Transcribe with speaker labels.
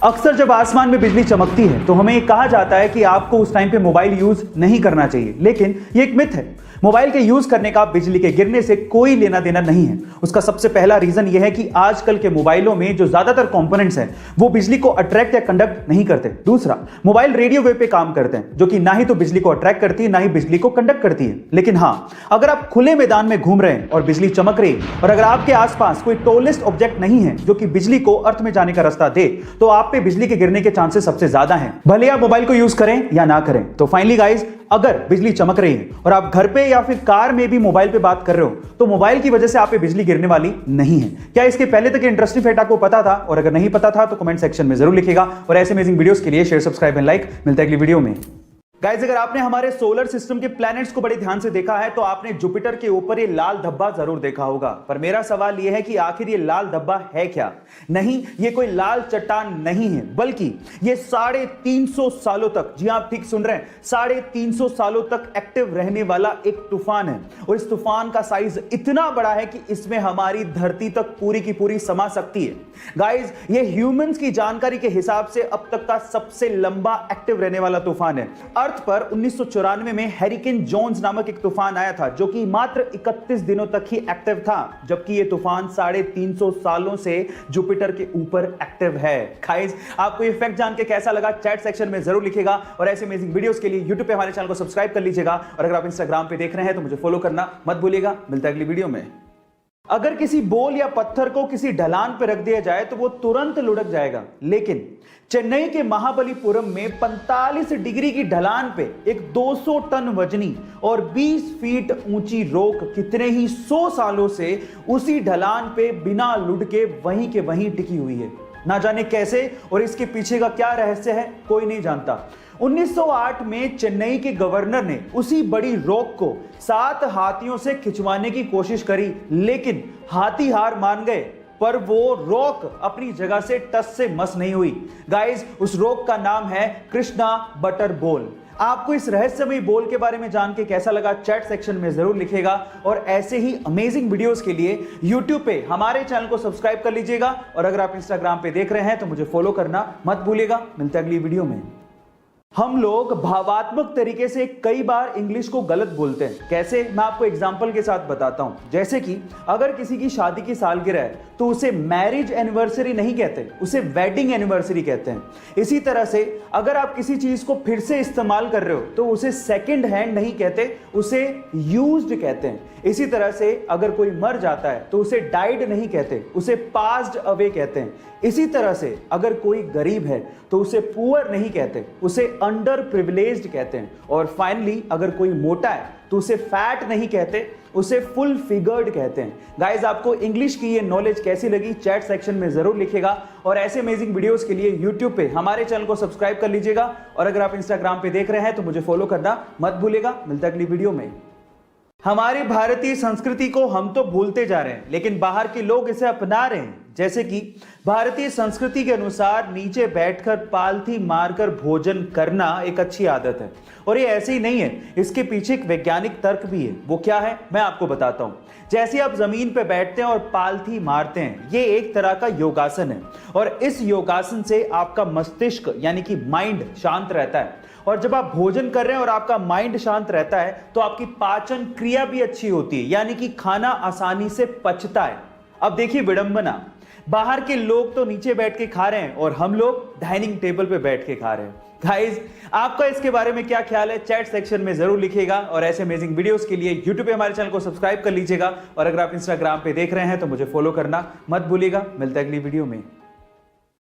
Speaker 1: अक्सर जब आसमान में बिजली चमकती है तो हमें कहा जाता है कि आपको उस टाइम पे मोबाइल यूज नहीं करना चाहिए, लेकिन ये एक मिथ है। मोबाइल के यूज करने का बिजली के गिरने से कोई लेना देना नहीं है। उसका सबसे पहला रीजन यह है कि आजकल के मोबाइलों में जो ज्यादातर कंपोनेंट्स हैं वो बिजली को अट्रैक्ट या कंडक्ट नहीं करते। दूसरा, मोबाइल रेडियो वेव पे काम करते हैं, जो कि ना ही तो बिजली को अट्रैक्ट करती है ना ही बिजली को कंडक्ट करती है। लेकिन हाँ, अगर आप खुले मैदान में घूम रहे हैं और बिजली चमक रही है और अगर आपके आसपास कोई टॉलेस्ट ऑब्जेक्ट नहीं है जो कि बिजली को अर्थ में जाने का रास्ता दे, तो आप पे बिजली के गिरने के चांसेस सबसे ज्यादा हैं, भले आप मोबाइल को यूज करें या ना करें। तो फाइनली गाइस, अगर बिजली चमक रही है और आप घर पे या फिर कार में भी मोबाइल पे बात कर रहे हो तो मोबाइल की वजह से आप पे बिजली गिरने वाली नहीं है। क्या इसके पहले तक इंटरेस्टिंग फैक्ट आपको पता था? और अगर नहीं पता था तो कमेंट सेक्शन में जरूर लिखिएगा। और ऐसे अमेजिंग वीडियोस के लिए शेयर, सब्सक्राइब एंड लाइक। मिलता है अगली वीडियो में। गाइस, अगर आपने हमारे सोलर सिस्टम के प्लैनेट्स को बड़े ध्यान से देखा है तो आपने जुपिटर के ऊपर ये लाल धब्बा जरूर देखा होगा। पर मेरा सवाल यह है कि आखिर ये लाल धब्बा है क्या? नहीं, ये कोई लाल चट्टान नहीं है, बल्कि ये 350 सालों तक, जी आप ठीक सुन रहे हैं, 350 सालों तक एक्टिव रहने वाला एक तूफान है। और इस तूफान का साइज इतना बड़ा है कि इसमें हमारी धरती तक पूरी की पूरी समा सकती है। गाइस, ये ह्यूमंस की जानकारी के हिसाब से अब तक का सबसे लंबा एक्टिव रहने वाला तूफान है। अर्थ पर 1994 में हैरिकेन जोन्स नामक एक तूफान आया था जो कि मात्र 31 दिनों तक ही एक्टिव था, जबकि यह तूफान 350 सालों से जुपिटर के ऊपर एक्टिव है। गाइस, आपको ये फैक्ट जान के कैसा लगा चैट सेक्शन में जरूर लिखिएगा। और ऐसे अमेजिंग वीडियोस के लिए यूट्यूब पे हमारे चैनल को सब्सक्राइब कर लीजिएगा। और अगर आप इंस्टाग्राम पे देख रहे हैं तो मुझे फॉलो करना मत भूलिएगा। मिलता है अगली वीडियो में। अगर किसी बोल या पत्थर को किसी ढलान पर रख दिया जाए तो वो तुरंत लुढ़क जाएगा, लेकिन चेन्नई के महाबलीपुरम में 45 डिग्री की ढलान पे एक 200 टन वजनी और 20 फीट ऊंची रॉक कितने ही 100 सालों से उसी ढलान पे बिना लुढ़के वहीं के वहीं टिकी हुई है। ना जाने कैसे और इसके पीछे का क्या रहस्य है, कोई नहीं जानता। 1908 में चेन्नई के गवर्नर ने उसी बड़ी रॉक को 7 हाथियों से खिंचवाने की कोशिश करी, लेकिन हाथी हार मान गए। पर वो रॉक अपनी जगह से टस से मस नहीं हुई। गाइस, उस रॉक का नाम है कृष्णा बटर बोल। आपको इस रहस्यमयी बोल के बारे में जान के कैसा लगा चैट सेक्शन में जरूर लिखिएगा। और ऐसे ही अमेजिंग वीडियोस के लिए यूट्यूब पे हमारे चैनल को सब्सक्राइब कर लीजिएगा। और अगर आप इंस्टाग्राम पे देख रहे हैं तो मुझे फॉलो करना मत भूलिएगा। मिलते हैं अगली वीडियो में। हम लोग भावात्मक तरीके से कई बार इंग्लिश को गलत बोलते हैं। कैसे? मैं आपको एग्जांपल के साथ बताता हूं। जैसे कि अगर किसी की शादी की सालगिरह है तो उसे मैरिज एनिवर्सरी नहीं कहते, उसे वेडिंग एनिवर्सरी कहते हैं। इसी तरह से अगर आप किसी चीज को फिर से इस्तेमाल कर रहे हो तो उसे सेकंड हैंड नहीं कहते, उसे यूज्ड कहते हैं। इसी तरह से अगर कोई मर जाता है तो उसे डाइड नहीं कहते, उसे पास्ड अवे कहते हैं। इसी तरह से अगर कोई गरीब है तो उसे पुअर नहीं कहते, उसे अंडर प्रिविलेज्ड कहते हैं। और फाइनली अगर कोई मोटा है तो उसे फैट नहीं कहते, उसे फुल फिगर्ड कहते हैं। गाइस, आपको इंग्लिश की ये नॉलेज कैसी लगी चैट सेक्शन में जरूर लिखिएगा। और ऐसे अमेजिंग वीडियोस के लिए यूट्यूब पे हमारे चैनल को सब्सक्राइब कर लीजिएगा। और अगर आप इंस्टाग्राम पे देख रहे हैं तो मुझे फॉलो करना मत भूलिएगा। मिलता है अगली वीडियो में। हमारी भारतीय संस्कृति को हम तो भूलते जा रहे हैं, लेकिन बाहर के लोग इसे अपना रहे हैं। जैसे कि भारतीय संस्कृति के अनुसार नीचे बैठकर पालथी मारकर भोजन करना एक अच्छी आदत है। और ये ऐसे ही नहीं है, इसके पीछे एक वैज्ञानिक तर्क भी है। वो क्या है, मैं आपको बताता हूं। जैसे आप जमीन पे बैठते हैं और पालथी मारते हैं, ये एक तरह का योगासन है। और इस योगासन से आपका मस्तिष्क यानी कि माइंड शांत रहता है। और जब आप भोजन कर रहे हैं और आपका माइंड शांत रहता है तो आपकी पाचन क्रिया भी अच्छी होती है, यानी कि खाना आसानी से पचता है। अब देखिए विडंबना, बाहर के लोग तो नीचे बैठ के खा रहे हैं और हम लोग डाइनिंग टेबल पे बैठ के खा रहे हैं। गाइस, आपका इसके बारे में क्या ख्याल है चैट सेक्शन में जरूर लिखिएगा। और ऐसे अमेजिंग वीडियोस के लिए यूट्यूब पे हमारे चैनल को सब्सक्राइब कर लीजिएगा। और अगर आप इंस्टाग्राम पे देख रहे हैं तो मुझे फॉलो करना मत भूलिएगा। मिलता है अगली वीडियो में।